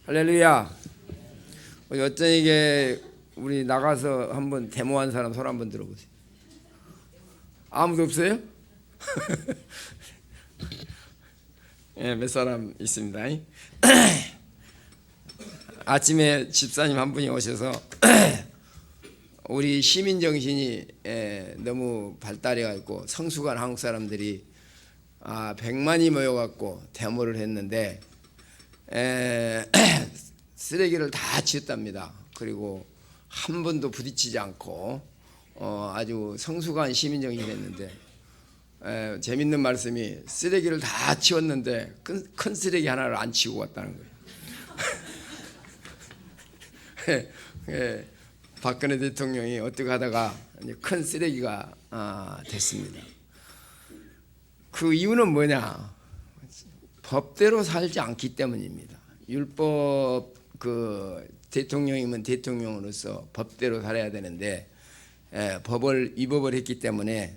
할렐루야. 어쩐 이게 우리 나가서 한번 데모한 사람 손 한번 들어보세요. 아무도 없어요? 예, 몇 사람 있습니다. 아침에 집사님 한 분이 오셔서 우리 시민 정신이 너무 발달해가 있고 성숙한 한국 사람들이 100만이 모여갖고 데모를 했는데 쓰레기를 다 치웠답니다. 그리고 한 번도 부딪히지 않고 아주 성숙한 시민 정신이 했는데 재밌는 말씀이 쓰레기를 다 치웠는데 큰 쓰레기 하나를 안 치우고 왔다는 거예요. 박근혜 대통령이 어떻게 하다가 큰 쓰레기가 됐습니다. 그 이유는 뭐냐? 법대로 살지 않기 때문입니다. 율법 대통령이면 대통령으로서 법대로 살아야 되는데 법을 위법을 했기 때문에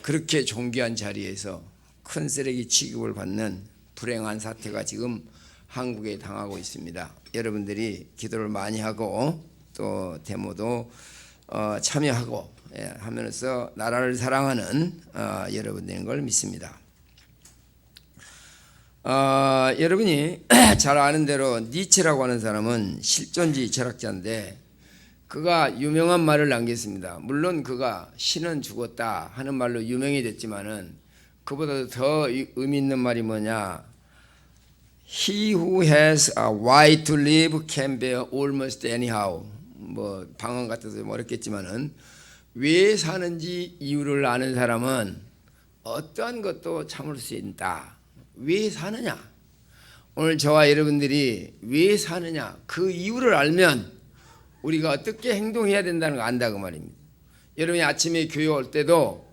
그렇게 존귀한 자리에서 큰 쓰레기 취급을 받는 불행한 사태가 지금 한국에 당하고 있습니다. 여러분들이 기도를 많이 하고 또 데모도 참여하고 하면서 나라를 사랑하는 여러분들인 걸 믿습니다. 여러분이 잘 아는 대로 니체라고 하는 사람은 실존주의 철학자인데 그가 유명한 말을 남겼습니다. 물론 그가 신은 죽었다 하는 말로 유명이 됐지만은 그보다 더 의미 있는 말이 뭐냐? He who has a right to live can bear almost anyhow. 뭐 방언 같아서 어렵겠지만은 왜 사는지 이유를 아는 사람은 어떠한 것도 참을 수 있다. 왜 사느냐? 오늘 저와 여러분들이 왜 사느냐? 그 이유를 알면 우리가 어떻게 행동해야 된다는 걸 안다 그 말입니다. 여러분이 아침에 교회 올 때도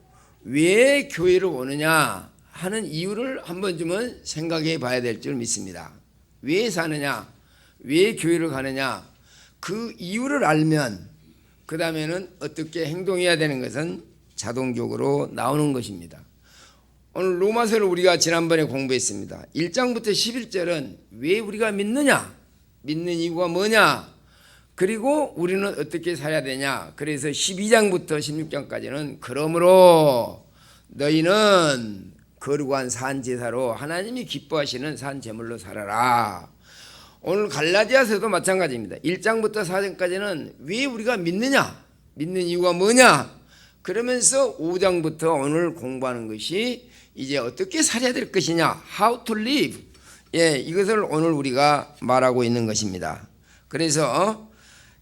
왜 교회를 오느냐 하는 이유를 한 번쯤은 생각해 봐야 될 줄 믿습니다. 왜 사느냐? 왜 교회를 가느냐? 그 이유를 알면 그 다음에는 어떻게 행동해야 되는 것은 자동적으로 나오는 것입니다. 오늘 로마서를 우리가 지난번에 공부했습니다. 1장부터 11절은 왜 우리가 믿느냐? 믿는 이유가 뭐냐? 그리고 우리는 어떻게 살아야 되냐? 그래서 12장부터 16장까지는 그러므로 너희는 거룩한 산 제사로 하나님이 기뻐하시는 산 제물로 살아라. 오늘 갈라디아서도 마찬가지입니다. 1장부터 4장까지는 왜 우리가 믿느냐? 믿는 이유가 뭐냐? 그러면서 5장부터 오늘 공부하는 것이 이제 어떻게 살아야 될 것이냐? How to live. 이것을 오늘 우리가 말하고 있는 것입니다. 그래서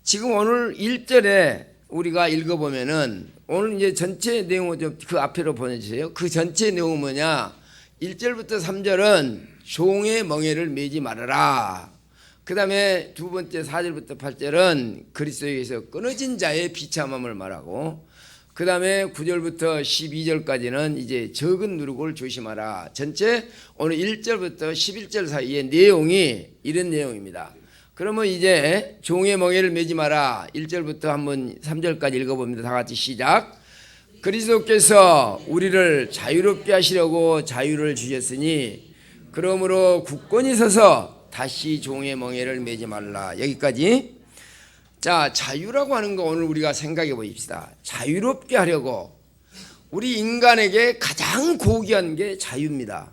지금 오늘 1절에 우리가 읽어보면은 오늘 이제 전체 내용을 좀 그 앞으로 보내주세요. 그 전체 내용은 뭐냐? 1절부터 3절은 종의 멍에를 매지 말아라. 그 다음에 두 번째 4절부터 8절은 그리스도에게서 끊어진 자의 비참함을 말하고 그 다음에 9절부터 12절까지는 이제 적은 누룩을 조심하라. 전체 오늘 1절부터 11절 사이의 내용이 이런 내용입니다. 그러면 이제 종의 멍에를 매지 마라. 1절부터 한번 3절까지 읽어봅니다. 다 같이 시작. 그리스도께서 우리를 자유롭게 하시려고 자유를 주셨으니 그러므로 굳건히 서서 다시 종의 멍에를 매지 말라. 여기까지. 자, 자유라고 하는 거 오늘 우리가 생각해 보십시다. 자유롭게 하려고 우리 인간에게 가장 고귀한 게 자유입니다.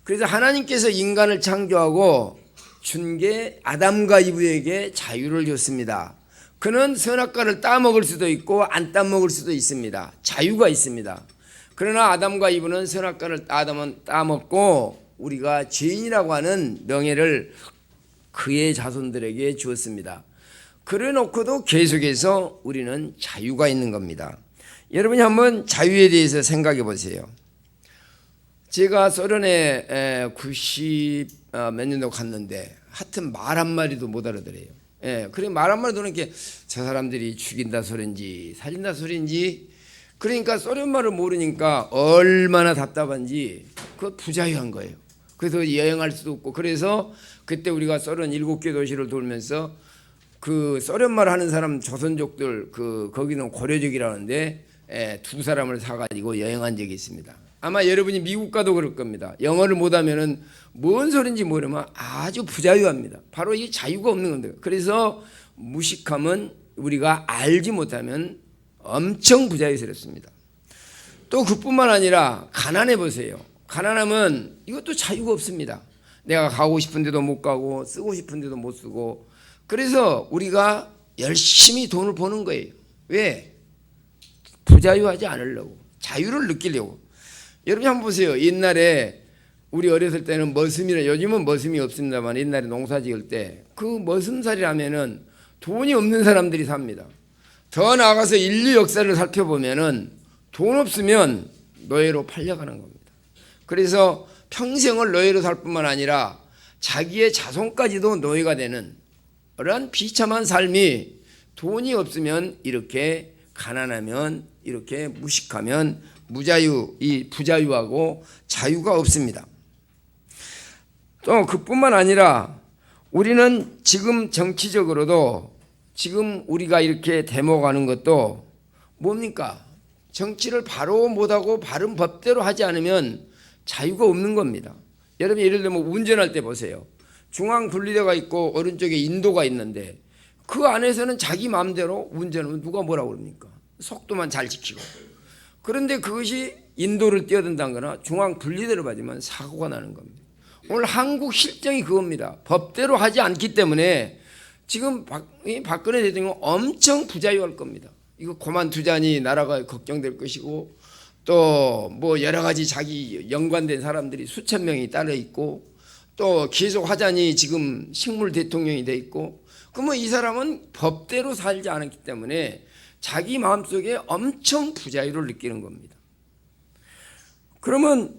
그래서 하나님께서 인간을 창조하고 준 게 아담과 이브에게 자유를 줬습니다. 그는 선악과를 따먹을 수도 있고 안 따먹을 수도 있습니다. 자유가 있습니다. 그러나 아담과 이브는 선악과를 따먹고 우리가 죄인이라고 하는 명예를 그의 자손들에게 주었습니다. 그래 놓고도 계속해서 우리는 자유가 있는 겁니다. 여러분이 한번 자유에 대해서 생각해 보세요. 제가 소련에 90 몇 년도 갔는데 하여튼 말 한마디도 못 알아들어요. 그래 말 한마디도 이렇게 저 사람들이 죽인다 소린지 살린다 소린지 그러니까 소련 말을 모르니까 얼마나 답답한지 그 부자유한 거예요. 그래서 여행할 수도 없고 그래서 그때 우리가 소련 7개 도시를 돌면서 그 소련말 하는 사람 조선족들 거기는 고려족이라는데 두 사람을 사가지고 여행한 적이 있습니다. 아마 여러분이 미국 가도 그럴 겁니다. 영어를 못하면은 뭔 소린지 모르면 아주 부자유합니다. 바로 이 자유가 없는 건데. 그래서 무식함은 우리가 알지 못하면 엄청 부자유스럽습니다. 또 그뿐만 아니라 가난해 보세요. 가난하면 이것도 자유가 없습니다. 내가 가고 싶은 데도 못 가고 쓰고 싶은 데도 못 쓰고. 그래서 우리가 열심히 돈을 버는 거예요. 왜? 부자유하지 않으려고, 자유를 느끼려고. 여러분 한번 보세요. 옛날에 우리 어렸을 때는 머슴이라, 요즘은 머슴이 없습니다만 옛날에 농사 지을 때 그 머슴살이라면은 돈이 없는 사람들이 삽니다. 더 나아가서 인류 역사를 살펴보면은 돈 없으면 노예로 팔려가는 겁니다. 그래서 평생을 노예로 살 뿐만 아니라 자기의 자손까지도 노예가 되는 그러한 비참한 삶이, 돈이 없으면 이렇게 가난하면, 이렇게 무식하면 무자유, 이 부자유하고 자유가 없습니다. 또 그뿐만 아니라 우리는 지금 정치적으로도 지금 우리가 이렇게 데모가는 것도 뭡니까? 정치를 바로 못하고 바른 법대로 하지 않으면 자유가 없는 겁니다. 여러분 예를 들면 운전할 때 보세요. 중앙 분리대가 있고 오른쪽에 인도가 있는데 그 안에서는 자기 마음대로 운전하면 누가 뭐라고 그럽니까? 속도만 잘 지키고. 그런데 그것이 인도를 뛰어든다거나 중앙 분리대로 맞으면 사고가 나는 겁니다. 오늘 한국 실정이 그겁니다. 법대로 하지 않기 때문에 지금 박근혜 대통령은 엄청 부자유할 겁니다. 이거 그만두자니 나라가 걱정될 것이고, 또 뭐 여러 가지 자기 연관된 사람들이 수천 명이 따로 있고, 또 계속 하자니 지금 식물 대통령이 돼 있고, 그러면 이 사람은 법대로 살지 않았기 때문에 자기 마음속에 엄청 부자유를 느끼는 겁니다. 그러면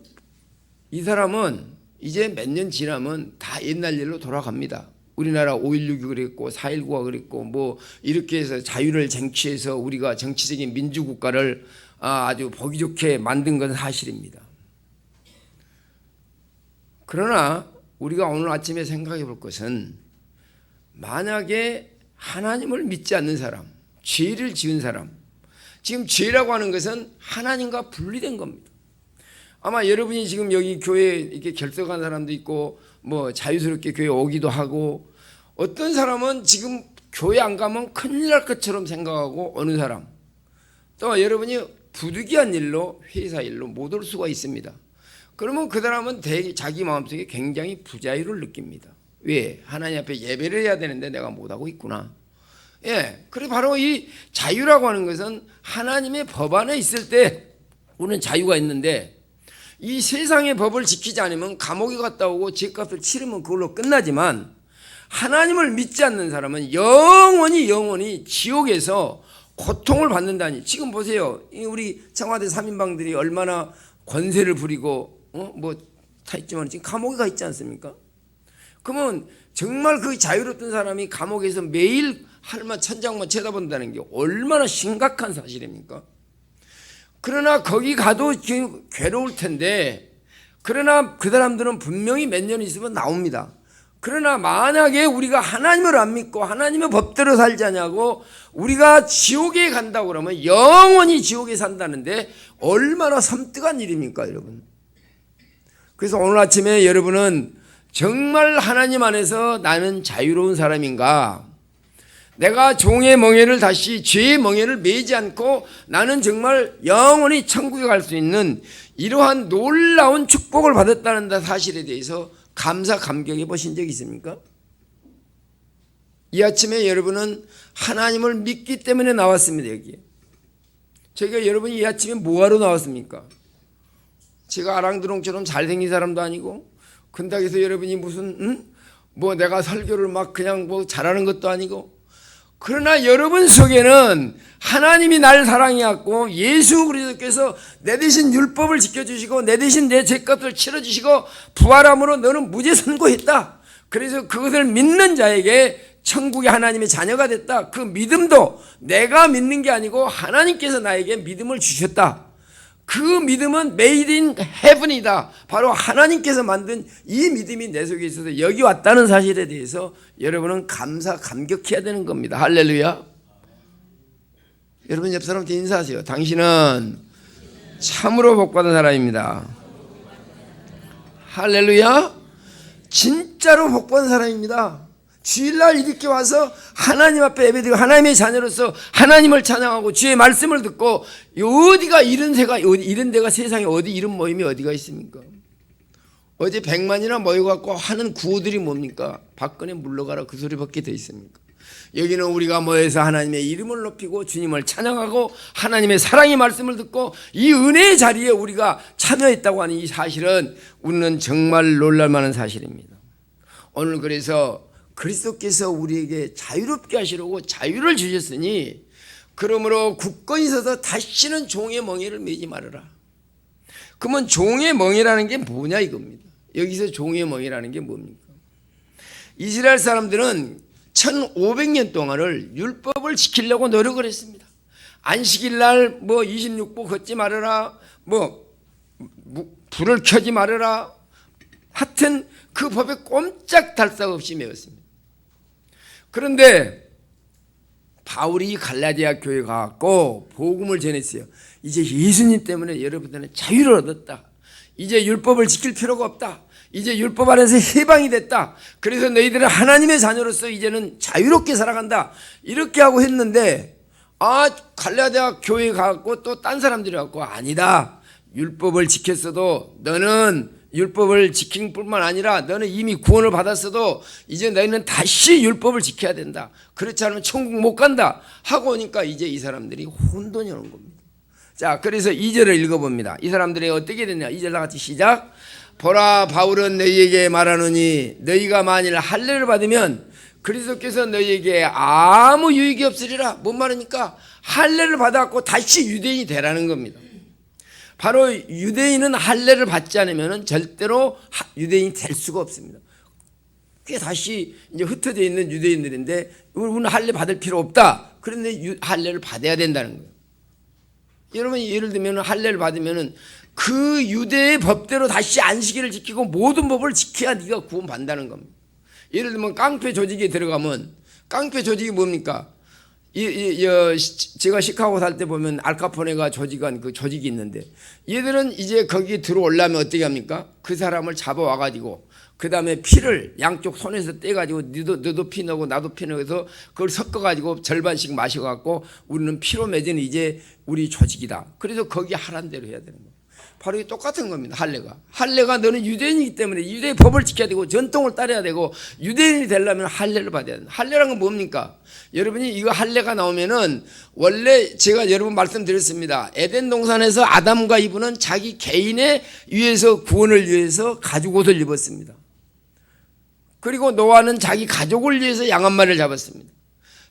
이 사람은 이제 몇 년 지나면 다 옛날 일로 돌아갑니다. 우리나라 5.16이 그랬고 4.19가 그랬고 뭐 이렇게 해서 자유를 쟁취해서 우리가 정치적인 민주국가를 아주 보기 좋게 만든 건 사실입니다. 그러나 우리가 오늘 아침에 생각해 볼 것은, 만약에 하나님을 믿지 않는 사람, 죄를 지은 사람, 지금 죄라고 하는 것은 하나님과 분리된 겁니다. 아마 여러분이 지금 여기 교회에 이렇게 결석한 사람도 있고 뭐 자유스럽게 교회 오기도 하고, 어떤 사람은 지금 교회 안 가면 큰일 날 것처럼 생각하고 어느 사람, 또 여러분이 부득이한 일로 회사 일로 못 올 수가 있습니다. 그러면 그 사람은 자기 마음속에 굉장히 부자유를 느낍니다. 왜? 하나님 앞에 예배를 해야 되는데 내가 못하고 있구나. 예, 그래 바로 이 자유라고 하는 것은 하나님의 법 안에 있을 때 우리는 자유가 있는데, 이 세상의 법을 지키지 않으면 감옥에 갔다 오고 죄값을 치르면 그걸로 끝나지만, 하나님을 믿지 않는 사람은 영원히 지옥에서 고통을 받는다니. 지금 보세요. 우리 청와대 3인방들이 얼마나 권세를 부리고 뭐 다 있지만 지금 감옥에 가 있지 않습니까? 그러면 정말 그 자유롭던 사람이 감옥에서 매일 하늘만 천장만 쳐다본다는 게 얼마나 심각한 사실입니까? 그러나 거기 가도 괴로울 텐데, 그러나 그 사람들은 분명히 몇 년 있으면 나옵니다. 그러나 만약에 우리가 하나님을 안 믿고 하나님의 법대로 살자냐고 우리가 지옥에 간다고 그러면 영원히 지옥에 산다는데 얼마나 섬뜩한 일입니까, 여러분? 그래서 오늘 아침에 여러분은 정말 하나님 안에서 나는 자유로운 사람인가? 내가 종의 멍에를 다시 죄의 멍에를 매지 않고 나는 정말 영원히 천국에 갈 수 있는 이러한 놀라운 축복을 받았다는 사실에 대해서 감사 감격해 보신 적 있습니까? 이 아침에 여러분은 하나님을 믿기 때문에 나왔습니다. 여기에 저희가 여러분이 이 아침에 뭐하러 나왔습니까? 제가 아랑드롱처럼 잘생긴 사람도 아니고 그렇다고 해서 여러분이 무슨 뭐 내가 설교를 막 그냥 뭐 잘하는 것도 아니고, 그러나 여러분 속에는 하나님이 날 사랑해왔고 예수 그리스도께서 내 대신 율법을 지켜주시고 내 대신 내 죄값을 치러주시고 부활함으로 너는 무죄 선고했다. 그래서 그것을 믿는 자에게 천국의 하나님의 자녀가 됐다. 그 믿음도 내가 믿는 게 아니고 하나님께서 나에게 믿음을 주셨다. 그 믿음은 made in heaven이다. 바로 하나님께서 만든 이 믿음이 내 속에 있어서 여기 왔다는 사실에 대해서 여러분은 감사 감격해야 되는 겁니다. 할렐루야. 여러분 옆 사람한테 인사하세요. 당신은 참으로 복받은 사람입니다. 할렐루야. 진짜로 복받은 사람입니다. 주일날 이렇게 와서 하나님 앞에 예배드리고 하나님의 자녀로서 하나님을 찬양하고 주의 말씀을 듣고 어디가 이런 데가 세상에 어디 이런 모임이 어디가 있습니까? 어제 100만이나 모여갖고 하는 구호들이 뭡니까? 박근혜 물러가라 그 소리밖에 더 있습니까? 여기는 우리가 모여서 하나님의 이름을 높이고 주님을 찬양하고 하나님의 사랑의 말씀을 듣고 이 은혜의 자리에 우리가 참여했다고 하는 이 사실은 우리는 정말 놀랄만한 사실입니다. 오늘 그래서 그리스도께서 우리에게 자유롭게 하시려고 자유를 주셨으니 그러므로 굳건히 서서 다시는 종의 멍에를 매지 말아라. 그러면 종의 멍에라는 게 뭐냐 이겁니다. 여기서 종의 멍에라는 게 뭡니까? 이스라엘 사람들은 1500년 동안을 율법을 지키려고 노력을 했습니다. 안식일 날 26부 걷지 말아라, 불을 켜지 말아라, 하여튼 그 법에 꼼짝달싹 없이 메웠습니다. 그런데 바울이 갈라디아 교회에 가고 복음을 전했어요. 이제 예수님 때문에 여러분들은 자유를 얻었다. 이제 율법을 지킬 필요가 없다. 이제 율법 안에서 해방이 됐다. 그래서 너희들은 하나님의 자녀로서 이제는 자유롭게 살아간다. 이렇게 하고 했는데 갈라디아 교회에 가고 또 딴 사람들이 갖고 아니다. 율법을 지켰어도 너는 율법을 지킨 뿐만 아니라 너는 이미 구원을 받았어도 이제 너희는 다시 율법을 지켜야 된다. 그렇지 않으면 천국 못 간다 하고 오니까 이제 이 사람들이 혼돈이 오는 겁니다. 자, 그래서 2절을 읽어봅니다. 이 사람들이 어떻게 됐냐. 2절 다 같이 시작. 보라, 바울은 너희에게 말하노니 너희가 만일 할례를 받으면 그리스도께서 너희에게 아무 유익이 없으리라. 뭔 말입니까? 할례를 받았고 다시 유대인이 되라는 겁니다. 바로 유대인은 할례를 받지 않으면 절대로 유대인이 될 수가 없습니다. 그게 다시 이제 흩어져 있는 유대인들인데 우리는 할례 받을 필요 없다. 그런데 할례를 받아야 된다는 거예요. 여러분 예를 들면 할례를 받으면 그 유대의 법대로 다시 안식일을 지키고 모든 법을 지켜야 네가 구원받는다는 겁니다. 예를 들면 깡패 조직에 들어가면 깡패 조직이 뭡니까? 제가 시카고 살 때 보면 알카포네가 조직한 그 조직이 있는데 얘들은 이제 거기에 들어오려면 어떻게 합니까? 그 사람을 잡아와가지고 그 다음에 피를 양쪽 손에서 떼가지고 너도 피 넣고 나도 피 넣어서 그걸 섞어가지고 절반씩 마셔갖고 우리는 피로 맺은 이제 우리 조직이다. 그래서 거기 하란 대로 해야 되는 거예요. 바로 이게 똑같은 겁니다. 할례가 너는 유대인이기 때문에 유대의 법을 지켜야 되고 전통을 따라야 되고 유대인이 되려면 할례를 받아야 된다. 할례라는 건 뭡니까? 여러분이 이거 할례가 나오면은 원래 제가 여러분 말씀드렸습니다. 에덴 동산에서 아담과 이브는 자기 개인의 위해서 구원을 위해서 가죽옷을 입었습니다. 그리고 노아는 자기 가족을 위해서 양 한 마리를 잡았습니다.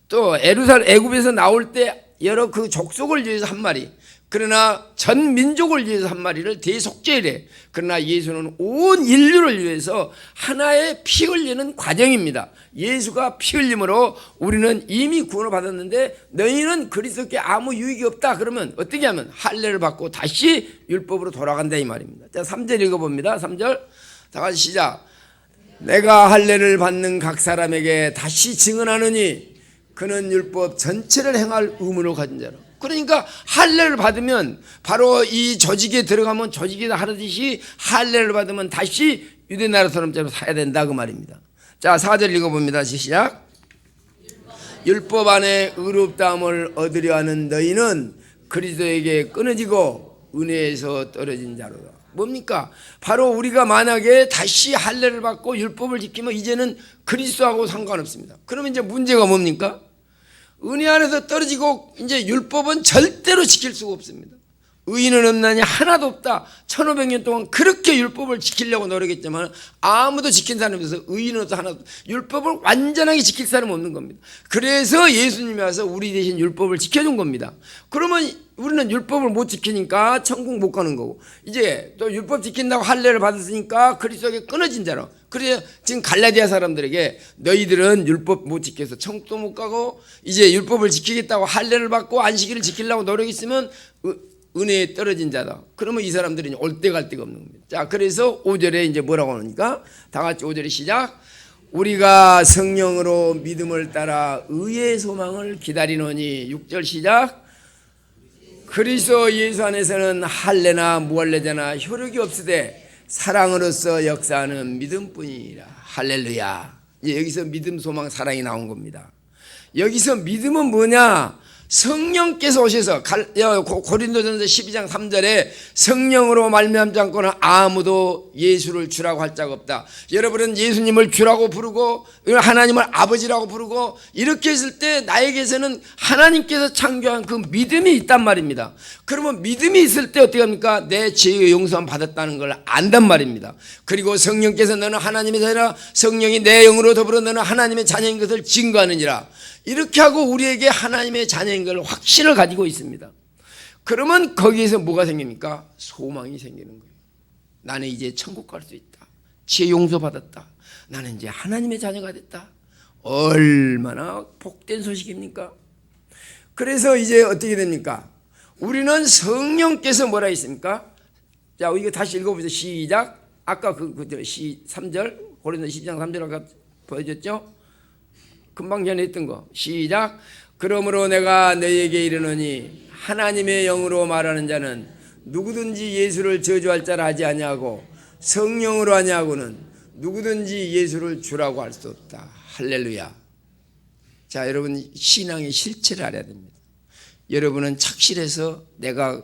또 애굽에서 나올 때 여러 그 족속을 위해서 한 마리, 그러나 전 민족을 위해서 한 마리를 대속죄래. 그러나 예수는 온 인류를 위해서 하나의 피 흘리는 과정입니다. 예수가 피 흘림으로 우리는 이미 구원을 받았는데 너희는 그리스도께 아무 유익이 없다. 그러면 어떻게 하면 할례를 받고 다시 율법으로 돌아간다 이 말입니다. 자, 3절 읽어봅니다. 3절 다 같이 시작. 내가 할례를 받는 각 사람에게 다시 증언하느니 그는 율법 전체를 행할 의무를 가진 자라. 그러니까 할례를 받으면 바로 이 조직에 들어가면 조직에 하듯이 할례를 받으면 다시 유대 나라 사람처럼 살아야 된다 그 말입니다. 자, 4절 읽어봅니다. 시작. 율법 안에 의롭다함을 얻으려 하는 너희는 그리스도에게 끊어지고 은혜에서 떨어진 자로다. 뭡니까? 바로 우리가 만약에 다시 할례를 받고 율법을 지키면 이제는 그리스도하고 상관없습니다. 그러면 이제 문제가 뭡니까? 은혜 안에서 떨어지고 이제 율법은 절대로 지킬 수가 없습니다. 의인은 없나니 하나도 없다. 1500년 동안 그렇게 율법을 지키려고 노력했지만 아무도 지킨 사람이 없어서 의인은 없어 하나도 없다. 율법을 완전하게 지킬 사람은 없는 겁니다. 그래서 예수님이 와서 우리 대신 율법을 지켜준 겁니다. 그러면 우리는 율법을 못 지키니까 천국 못 가는 거고 이제 또 율법 지킨다고 할례를 받았으니까 그리스도에게 끊어진 자로. 그래서 지금 갈라디아 사람들에게 너희들은 율법 못 지켜서 천국도 못 가고 이제 율법을 지키겠다고 할례를 받고 안식일을 지키려고 노력했으면 은혜에 떨어진 자다. 그러면 이 사람들이 올 때 갈 데가 없는 겁니다. 자, 그래서 5절에 이제 뭐라고 하니까 다 같이 5절에 시작. 우리가 성령으로 믿음을 따라 의의 소망을 기다리노니 6절 시작. 그리스도 예수 안에서는 할례나 무할례자나 효력이 없으되 사랑으로서 역사하는 믿음뿐이니라. 할렐루야. 여기서 믿음, 소망, 사랑이 나온 겁니다. 여기서 믿음은 뭐냐? 성령께서 오셔서 고린도전서 12장 3절에 성령으로 말미암지 않고는 아무도 예수를 주라고 할 자가 없다. 여러분은 예수님을 주라고 부르고 하나님을 아버지라고 부르고 이렇게 했을 때 나에게서는 하나님께서 창조한 그 믿음이 있단 말입니다. 그러면 믿음이 있을 때 어떻게 합니까? 내 죄의 용서함 받았다는 걸 안단 말입니다. 그리고 성령께서 너는 하나님의 자녀라, 성령이 내 영으로 더불어 너는 하나님의 자녀인 것을 증거하느니라. 이렇게 하고 우리에게 하나님의 자녀인 걸 확신을 가지고 있습니다. 그러면 거기에서 뭐가 생깁니까? 소망이 생기는 거예요. 나는 이제 천국 갈 수 있다. 죄 용서 받았다. 나는 이제 하나님의 자녀가 됐다. 얼마나 복된 소식입니까? 그래서 이제 어떻게 됩니까? 우리는 성령께서 뭐라 했습니까? 자, 이거 다시 읽어보세요. 시작. 아까 그 3절 고린도 12장 3절 아까 보여줬죠? 금방 전에 했던 거. 시작. 그러므로 내가 너희에게 이르노니 하나님의 영으로 말하는 자는 누구든지 예수를 저주할 자라 하지 아니하고 성령으로 하냐고는 누구든지 예수를 주라고 할 수 없다. 할렐루야. 자, 여러분 신앙의 실체를 알아야 됩니다. 여러분은 착실해서 내가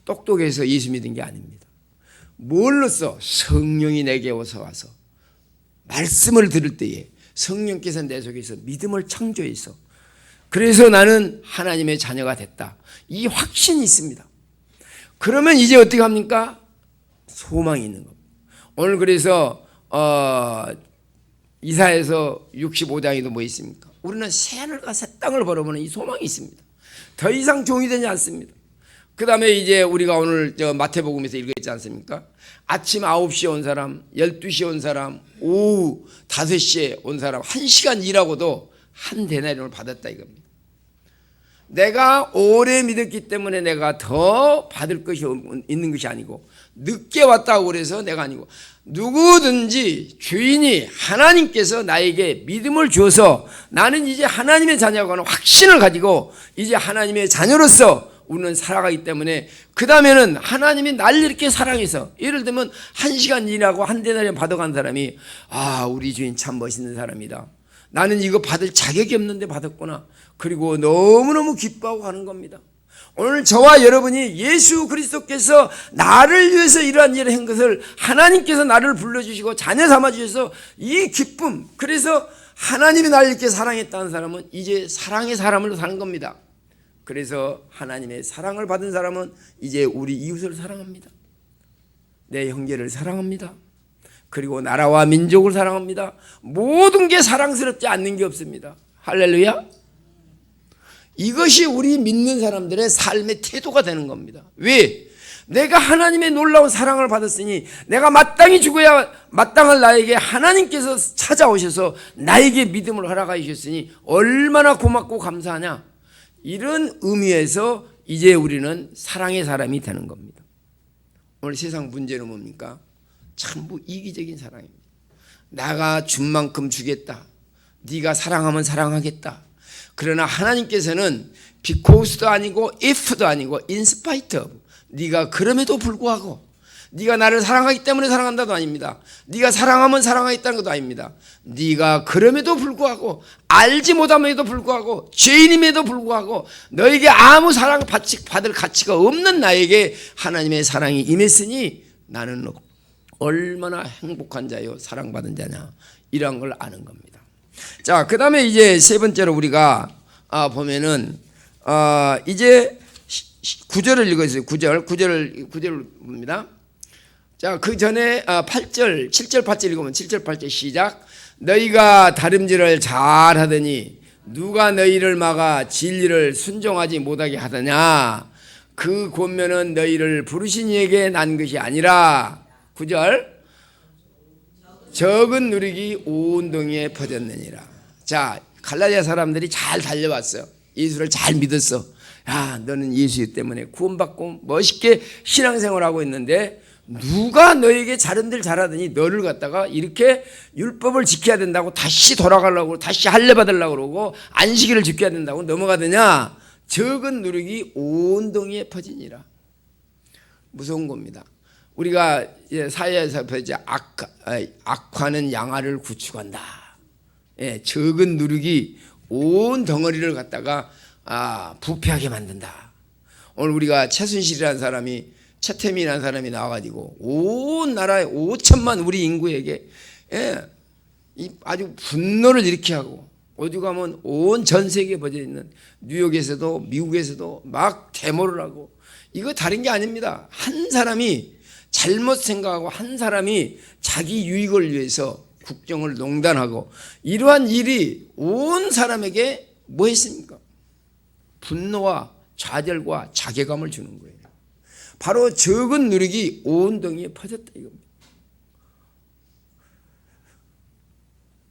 똑똑해서 예수 믿은 게 아닙니다. 뭘로써? 성령이 내게 와서 말씀을 들을 때에 성령께서 내 속에서 믿음을 창조해서 그래서 나는 하나님의 자녀가 됐다. 이 확신이 있습니다. 그러면 이제 어떻게 합니까? 소망이 있는 겁니다. 오늘 그래서 이사야서 65장에도 뭐 있습니까? 우리는 새하늘과 새 땅을 바라보는 이 소망이 있습니다. 더 이상 종이 되지 않습니다. 그 다음에 이제 우리가 오늘 마태복음에서 읽었지 않습니까? 아침 9시에 온 사람, 12시에 온 사람, 오후 5시에 온 사람 1시간 일하고도 한 데나리온을 받았다 이겁니다. 내가 오래 믿었기 때문에 내가 더 받을 것이 있는 것이 아니고 늦게 왔다고 그래서 내가 아니고 누구든지 주인이 하나님께서 나에게 믿음을 줘서 나는 이제 하나님의 자녀가 하는 확신을 가지고 이제 하나님의 자녀로서 우리는 살아가기 때문에 그 다음에는 하나님이 날 이렇게 사랑해서 예를 들면 1시간 일하고 한 데나리온 받아간 사람이 우리 주인 참 멋있는 사람이다. 나는 이거 받을 자격이 없는데 받았구나. 그리고 너무너무 기뻐하고 하는 겁니다. 오늘 저와 여러분이 예수 그리스도께서 나를 위해서 이러한 일을 한 것을 하나님께서 나를 불러주시고 자녀 삼아주셔서 이 기쁨, 그래서 하나님이 나를 이렇게 사랑했다는 사람은 이제 사랑의 사람으로 사는 겁니다. 그래서 하나님의 사랑을 받은 사람은 이제 우리 이웃을 사랑합니다. 내 형제를 사랑합니다. 그리고 나라와 민족을 사랑합니다. 모든 게 사랑스럽지 않는 게 없습니다. 할렐루야. 이것이 우리 믿는 사람들의 삶의 태도가 되는 겁니다. 왜? 내가 하나님의 놀라운 사랑을 받았으니 내가 마땅히 죽어야 마땅할 나에게 하나님께서 찾아오셔서 나에게 믿음을 허락하여 주셨으니 얼마나 고맙고 감사하냐. 이런 의미에서 이제 우리는 사랑의 사람이 되는 겁니다. 오늘 세상 문제는 뭡니까? 전부 이기적인 사랑입니다. 내가 준 만큼 주겠다. 네가 사랑하면 사랑하겠다. 그러나 하나님께서는 because도 아니고 if도 아니고 in spite of. 네가 그럼에도 불구하고 네가 나를 사랑하기 때문에 사랑한다도 아닙니다. 네가 사랑하면 사랑하겠다는 것도 아닙니다. 네가 그럼에도 불구하고 알지 못함에도 불구하고 죄인임에도 불구하고 너에게 아무 사랑 받을 가치가 없는 나에게 하나님의 사랑이 임했으니 나는 얼마나 행복한 자요 사랑받은 자냐 이런 걸 아는 겁니다. 자, 그 다음에 이제 세 번째로 우리가 보면은 이제 9절을 읽어주세요. 9절을 봅니다. 자, 그 전에 8절, 7절, 8절 읽으면 7절, 8절 시작. 너희가 다름질을 잘하더니 누가 너희를 막아 진리를 순종하지 못하게 하더냐. 그 권면은 너희를 부르신 이에게 난 것이 아니라 9절 적은 누룩이 온 동에 퍼졌느니라. 자, 갈라디아 사람들이 잘 달려왔어요. 예수를 잘 믿었어. 야, 너는 예수 때문에 구원받고 멋있게 신앙생활하고 있는데 누가 너에게 자른들 잘하더니 너를 갖다가 이렇게 율법을 지켜야 된다고 다시 돌아가려고 다시 할례 받으려고 그러고 안식일을 지켜야 된다고 넘어가더냐. 적은 누룩이 온 동이에 퍼지니라. 무서운 겁니다. 우리가 사회에서 이제 악화는 양화를 구축한다. 예, 적은 누룩이 온 덩어리를 갖다가 부패하게 만든다. 오늘 우리가 최순실이라는 사람이, 최태민이라는 사람이 나와가지고 온 나라에 5천만 우리 인구에게 아주 분노를 일으키게 하고, 어디 가면 온 전 세계에 퍼져 있는 뉴욕에서도 미국에서도 막 데모를 하고, 이거 다른 게 아닙니다. 한 사람이 잘못 생각하고 한 사람이 자기 유익을 위해서 국정을 농단하고, 이러한 일이 온 사람에게 뭐 했습니까? 분노와 좌절과 자괴감을 주는 거예요. 바로 적은 누룩이 온 동이에 퍼졌다 이겁니다.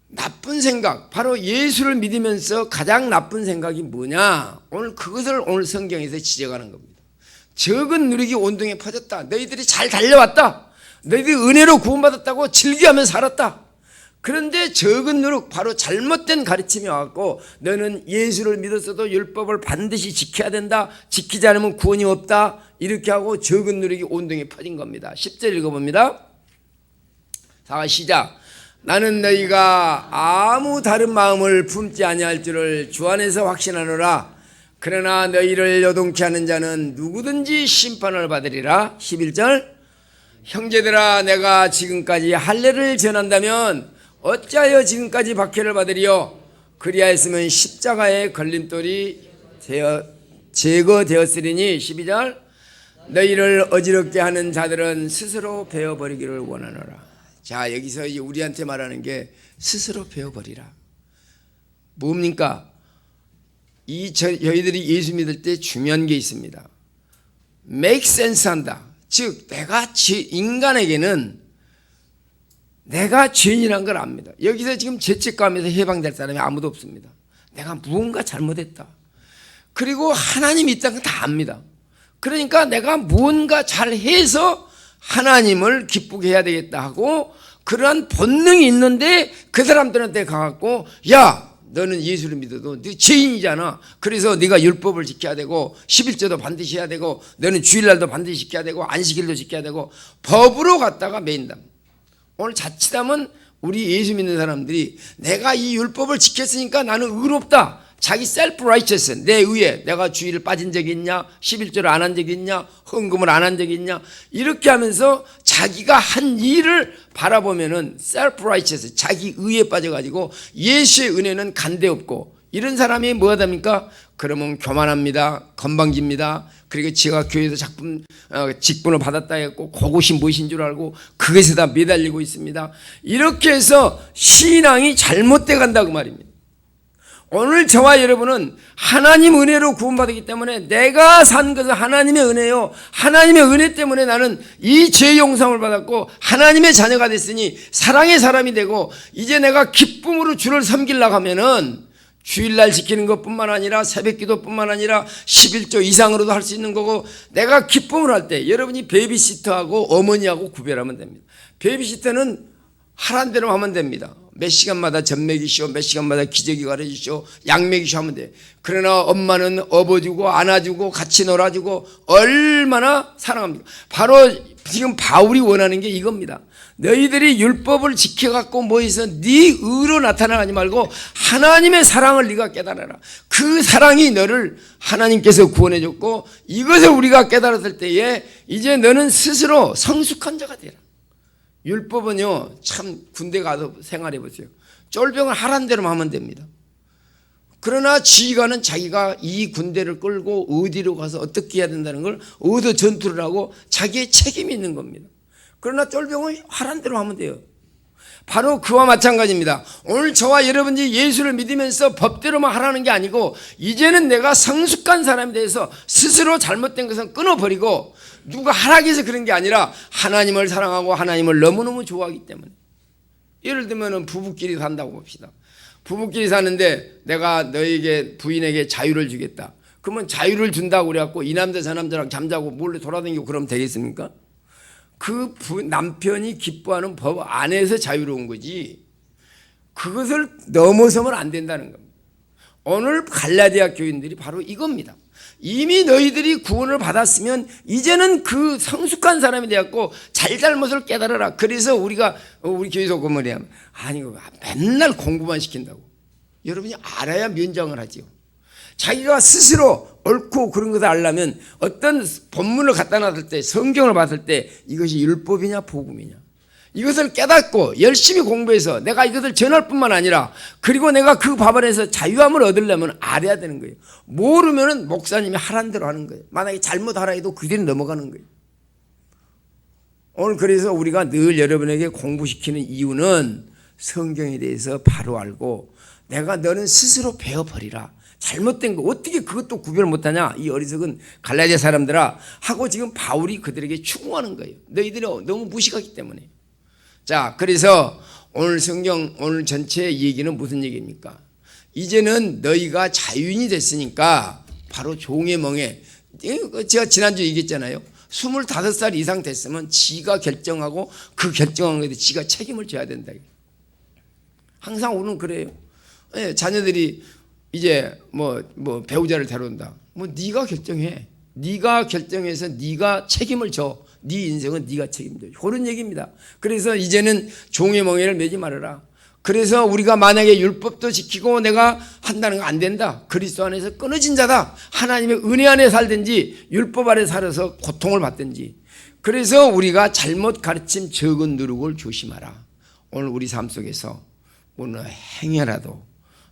나쁜 생각, 바로 예수를 믿으면서 가장 나쁜 생각이 뭐냐? 오늘 성경에서 지적하는 겁니다. 적은 누룩이 온 동에 퍼졌다. 너희들이 잘 달려왔다. 너희들이 은혜로 구원받았다고 즐겨하며 살았다. 그런데 적은 누룩, 바로 잘못된 가르침이 와갖고 너는 예수를 믿었어도 율법을 반드시 지켜야 된다. 지키지 않으면 구원이 없다. 이렇게 하고 적은 누룩이 온 동에 퍼진 겁니다. 10절 읽어봅니다. 자, 시작. 나는 너희가 아무 다른 마음을 품지 아니할 줄을 주 안에서 확신하노라. 그러나 너희를 요동케 하는 자는 누구든지 심판을 받으리라. 11절. 형제들아, 내가 지금까지 할례를 전한다면 어찌하여 지금까지 박해를 받으리요? 그리하였으면 십자가의 걸림돌이 제거되었으리니. 12절. 너희를 어지럽게 하는 자들은 스스로 베어버리기를 원하노라. 자, 여기서 우리한테 말하는 게 스스로 베어버리라. 뭡니까? 저희들이 예수 믿을 때 중요한 게 있습니다. make sense 한다. 즉 인간에게는 내가 죄인이란 걸 압니다. 여기서 지금 죄책감에서 해방될 사람이 아무도 없습니다. 내가 무언가 잘못했다. 그리고 하나님이 있다는 걸 다 압니다. 그러니까 내가 무언가 잘해서 하나님을 기쁘게 해야 되겠다 하고, 그러한 본능이 있는데 그 사람들한테 가갖고, 야, 너는 예수를 믿어도 네 죄인이잖아. 그래서 네가 율법을 지켜야 되고 11조도 반드시 해야 되고 너는 주일날도 반드시 지켜야 되고 안식일도 지켜야 되고 법으로 갖다가 매인다. 오늘 자칫하면 우리 예수 믿는 사람들이 내가 이 율법을 지켰으니까 나는 의롭다. 자기 셀프 라이처스, 내 의에 내가 주일을 빠진 적이 있냐, 11조를 안 한 적이 있냐, 헌금을 안 한 적이 있냐, 이렇게 하면서 자기가 한 일을 바라보면은 셀프 라이처스, 자기 의에 빠져가지고 예수의 은혜는 간대 없고, 이런 사람이 뭐가 됩니까? 그러면 교만합니다. 건방집니다. 그리고 지가 교회에서 직분을 받았다 했고 그것이 무엇인 줄 알고 그것에 다 매달리고 있습니다. 이렇게 해서 신앙이 잘못돼 간다고 말입니다. 오늘 저와 여러분은 하나님 은혜로 구원받았기 때문에 내가 산 것은 하나님의 은혜요, 하나님의 은혜 때문에 나는 이 죄 용서를 받았고 하나님의 자녀가 됐으니 사랑의 사람이 되고, 이제 내가 기쁨으로 주를 섬기려고 하면은 주일날 지키는 것뿐만 아니라 새벽기도뿐만 아니라 11조 이상으로도 할 수 있는 거고, 내가 기쁨을 할 때 여러분이 베이비시터하고 어머니하고 구별하면 됩니다. 베이비시터는 하란 대로 하면 됩니다. 몇 시간마다 젖 먹이시오, 몇 시간마다 기저귀 갈아주시오, 약 먹이시오 하면 돼. 그러나 엄마는 업어주고 안아주고 같이 놀아주고 얼마나 사랑합니까? 바로 지금 바울이 원하는 게 이겁니다. 너희들이 율법을 지켜갖고 뭐해서 네 의로 나타나지 말고 하나님의 사랑을 네가 깨달아라. 그 사랑이 너를 하나님께서 구원해줬고, 이것을 우리가 깨달았을 때에 이제 너는 스스로 성숙한 자가 되라. 율법은요, 참 군대 가서 생활해 보세요. 쫄병을 하란 대로 하면 됩니다. 그러나 지휘관은 자기가 이 군대를 끌고 어디로 가서 어떻게 해야 된다는 걸 어디 전투를 하고 자기의 책임이 있는 겁니다. 그러나 쫄병은 하란 대로 하면 돼요. 바로 그와 마찬가지입니다. 오늘 저와 여러분이 예수를 믿으면서 법대로만 하라는 게 아니고, 이제는 내가 성숙한 사람에 대해서 스스로 잘못된 것은 끊어버리고, 누가 하라고 해서 그런 게 아니라 하나님을 사랑하고 하나님을 너무너무 좋아하기 때문에. 예를 들면 부부끼리 산다고 봅시다. 부부끼리 사는데 내가 너에게 부인에게 자유를 주겠다. 그러면 자유를 준다고 그래갖고 이 남자 저 남자랑 잠자고 몰래 돌아다니고 그러면 되겠습니까? 그 남편이 기뻐하는 법 안에서 자유로운 거지, 그것을 넘어서면 안 된다는 겁니다. 오늘 갈라디아 교인들이 바로 이겁니다. 이미 너희들이 구원을 받았으면 이제는 그 성숙한 사람이 되었고 잘잘못을 깨달아라. 그래서 우리가 우리 교회에서 그 말이야. 아니 맨날 공부만 시킨다고. 여러분이 알아야 면장을 하지요. 자기가 스스로 옳고 그런 것을 알려면 어떤 본문을 갖다 놨을 때 성경을 봤을 때 이것이 율법이냐 복음이냐 이것을 깨닫고 열심히 공부해서 내가 이것을 전할 뿐만 아니라 그리고 내가 그 법안에서 자유함을 얻으려면 알아야 되는 거예요. 모르면 목사님이 하라는 대로 하는 거예요. 만약에 잘못하라 해도 그대로 넘어가는 거예요. 오늘 그래서 우리가 늘 여러분에게 공부시키는 이유는 성경에 대해서 바로 알고 내가 너는 스스로 배워버리라. 잘못된 거 어떻게 그것도 구별 못하냐 이 어리석은 갈라디아 사람들아 하고 지금 바울이 그들에게 추궁하는 거예요. 너희들이 너무 무식하기 때문에. 자, 그래서 오늘 성경 오늘 전체 얘기는 무슨 얘기입니까? 이제는 너희가 자유인이 됐으니까 바로 종의 멍에 제가 지난주에 얘기했잖아요. 25살 이상 됐으면 지가 결정하고 그 결정한 것에 지가 책임을 져야 된다. 항상 우리는 그래요. 네, 자녀들이 이제 뭐 배우자를 데려온다. 뭐 네가 결정해. 네가 결정해서 네가 책임을 져. 네 인생은 네가 책임져. 그런 얘기입니다. 그래서 이제는 종의 멍에를 매지 말아라. 그래서 우리가 만약에 율법도 지키고 내가 한다는 거 안 된다. 그리스도 안에서 끊어진 자다. 하나님의 은혜 안에 살든지 율법 아래 살아서 고통을 받든지. 그래서 우리가 잘못 가르침 적은 누룩을 조심하라. 오늘 우리 삶 속에서 오늘 행여라도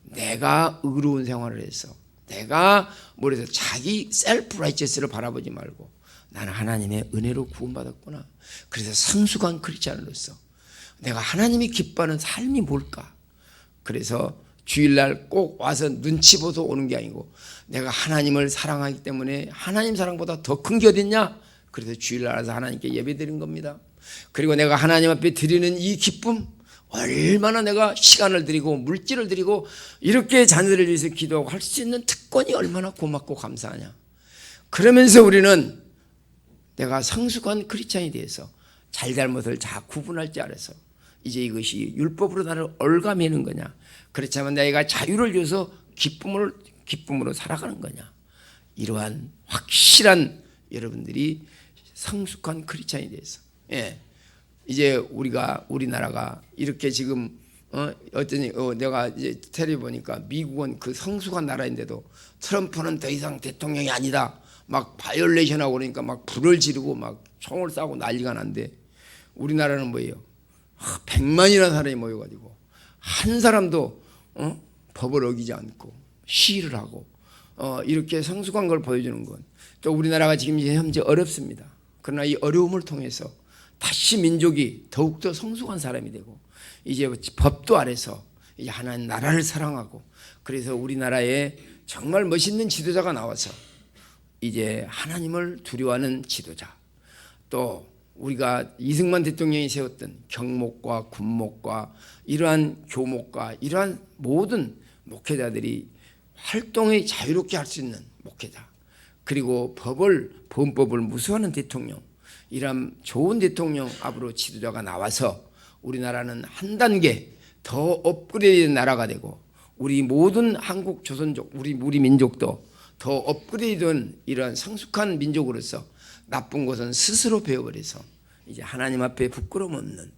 내가 의로운 생활을 해서 내가 뭐래서 자기 셀프 라이처스를 바라보지 말고 나는 하나님의 은혜로 구원받았구나. 그래서 성숙한 크리스찬으로서 내가 하나님이 기뻐하는 삶이 뭘까? 그래서 주일날 꼭 와서 눈치 보서 오는 게 아니고 내가 하나님을 사랑하기 때문에 하나님 사랑보다 더 큰 게 어딨냐? 그래서 주일날 와서 하나님께 예배드린 겁니다. 그리고 내가 하나님 앞에 드리는 이 기쁨 얼마나 내가 시간을 드리고 물질을 드리고 이렇게 자녀들을 위해서 기도하고 할 수 있는 특권이 얼마나 고맙고 감사하냐. 그러면서 우리는 내가 성숙한 크리스찬이 대해서 잘잘못을 잘 구분할 줄 알아서 이제 이것이 율법으로 나를 얽어매는 거냐. 그렇지만 내가 자유를 줘서 기쁨으로 살아가는 거냐. 이러한 확실한 여러분들이 성숙한 크리스찬이 대해서 이제 우리나라가 이렇게 지금 내가 이제 텔레비 보니까 미국은 그 성숙한 나라인데도 트럼프는 더 이상 대통령이 아니다. 막 바이올레이션하고 그러니까 막 불을 지르고 막 총을 쏴고 난리가 난데 우리나라는 뭐예요? 100만이라는 사람이 모여가지고 한 사람도 법을 어기지 않고 시위를 하고 이렇게 성숙한 걸 보여주는 건 또 우리나라가 지금 현재 어렵습니다. 그러나 이 어려움을 통해서 다시 민족이 더욱더 성숙한 사람이 되고 이제 법도 아래서 이제 하나님 나라를 사랑하고 그래서 우리나라에 정말 멋있는 지도자가 나와서 이제 하나님을 두려워하는 지도자 또 우리가 이승만 대통령이 세웠던 경목과 군목과 이러한 교목과 이러한 모든 목회자들이 활동에 자유롭게 할 수 있는 목회자 그리고 범법을 무서워하는 대통령 이런 좋은 대통령 앞으로 지도자가 나와서 우리나라는 한 단계 더 업그레이드된 나라가 되고 우리 모든 한국 조선족 우리 민족도 더 업그레이드된 이러한 성숙한 민족으로서 나쁜 것은 스스로 배워버려서 이제 하나님 앞에 부끄러움 없는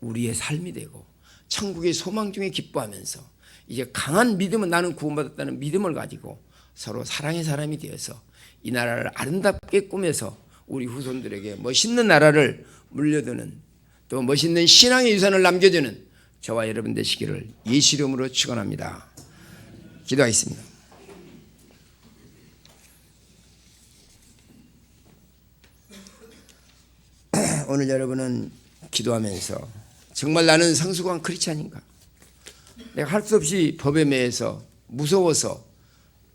우리의 삶이 되고 천국의 소망 중에 기뻐하면서 이제 강한 믿음은 나는 구원받았다는 믿음을 가지고 서로 사랑의 사람이 되어서 이 나라를 아름답게 꾸며서 우리 후손들에게 멋있는 나라를 물려두는 또 멋있는 신앙의 유산을 남겨주는 저와 여러분 되시기를 예수 이름으로 축원합니다. 기도하겠습니다. 오늘 여러분은 기도하면서 정말 나는 성숙한 크리스찬인가? 내가 할 수 없이 법에 매여서 무서워서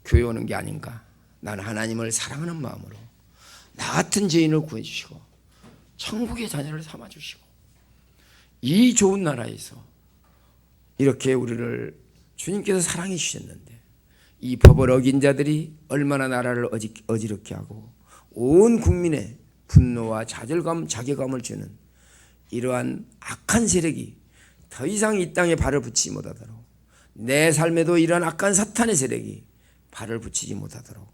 교회 오는 게 아닌가? 나는 하나님을 사랑하는 마음으로 나 같은 죄인을 구해주시고 천국의 자녀를 삼아주시고 이 좋은 나라에서 이렇게 우리를 주님께서 사랑해 주셨는데 이 법을 어긴 자들이 얼마나 나라를 어지럽게 하고 온 국민의 분노와 좌절감, 자괴감을 주는 이러한 악한 세력이 더 이상 이 땅에 발을 붙이지 못하도록 내 삶에도 이러한 악한 사탄의 세력이 발을 붙이지 못하도록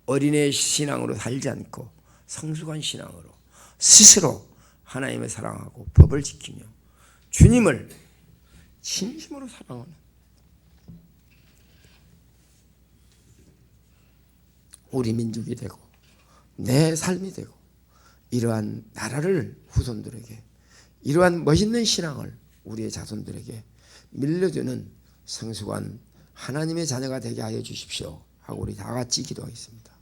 어린애 신앙으로 살지 않고 성숙한 신앙으로 스스로 하나님을 사랑하고 법을 지키며 주님을 진심으로 사랑하는 우리 민족이 되고 내 삶이 되고 이러한 나라를 후손들에게 이러한 멋있는 신앙을 우리의 자손들에게 밀려주는 성숙한 하나님의 자녀가 되게 하여 주십시오 하고 우리 다 같이 기도하겠습니다.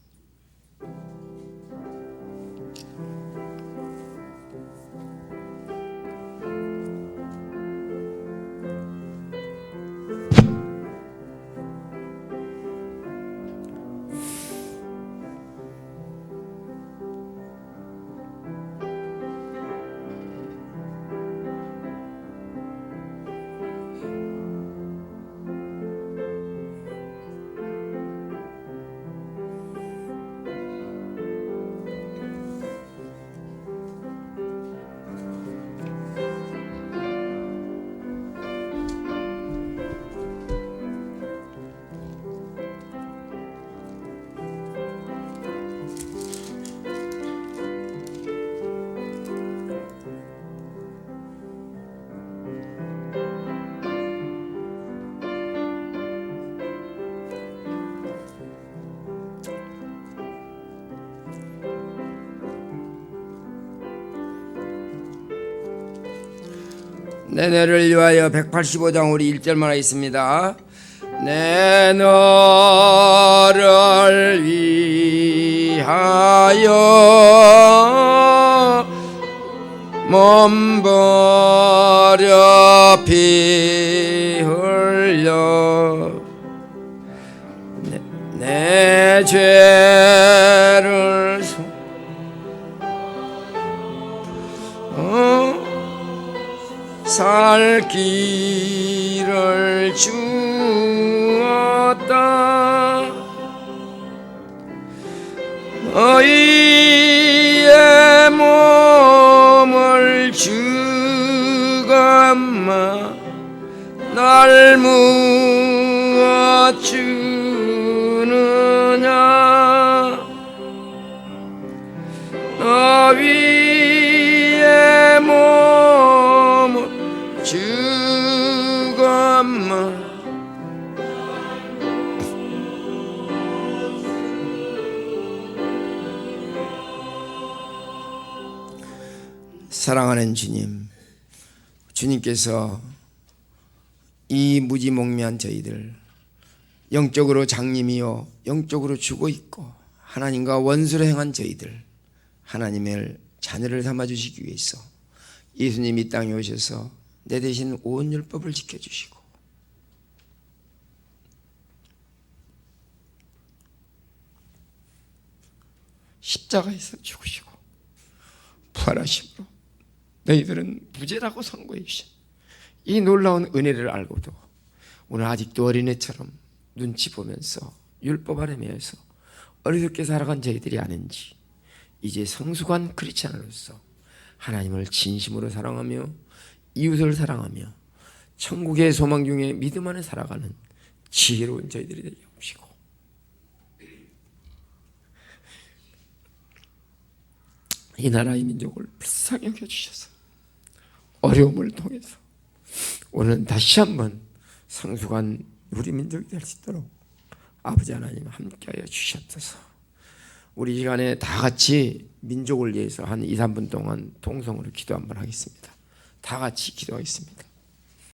내 너를 위하여 185장 우리 1절만 하겠습니다. 내 너를 위하여 몸 버려 피 흘려 내 죄를 살 길을 주었다. 너희의 몸을 주감마 날 무엇 주느냐. 너희의 몸을 주감마 사랑하는 주님, 주님께서 이 무지몽매한 저희들 영적으로 장님이요 영적으로 죽어 있고 하나님과 원수로 행한 저희들 하나님의 자녀를 삼아주시기 위해서 예수님이 이 땅에 오셔서 내 대신 온 율법을 지켜주시고 십자가에서 죽으시고 부활하심으로 너희들은 무죄라고 선고해 주신 이 놀라운 은혜를 알고도 오늘 아직도 어린애처럼 눈치 보면서 율법 아래 매여서 어리석게 살아간 저희들이 아닌지 이제 성숙한 크리스찬으로서 하나님을 진심으로 사랑하며 이웃을 사랑하며 천국의 소망 중에 믿음 안에 살아가는 지혜로운 저희들이 되게 하시고 이 나라의 민족을 불쌍히 여겨주셔서 어려움을 통해서 오늘은 다시 한번 성숙한 우리 민족이 될 수 있도록 아버지 하나님 함께하여 주시옵소서. 우리 시간에 다 같이 민족을 위해서 한 2, 3분 동안 통성으로 기도 한번 하겠습니다. 다 같이 기도하겠습니다.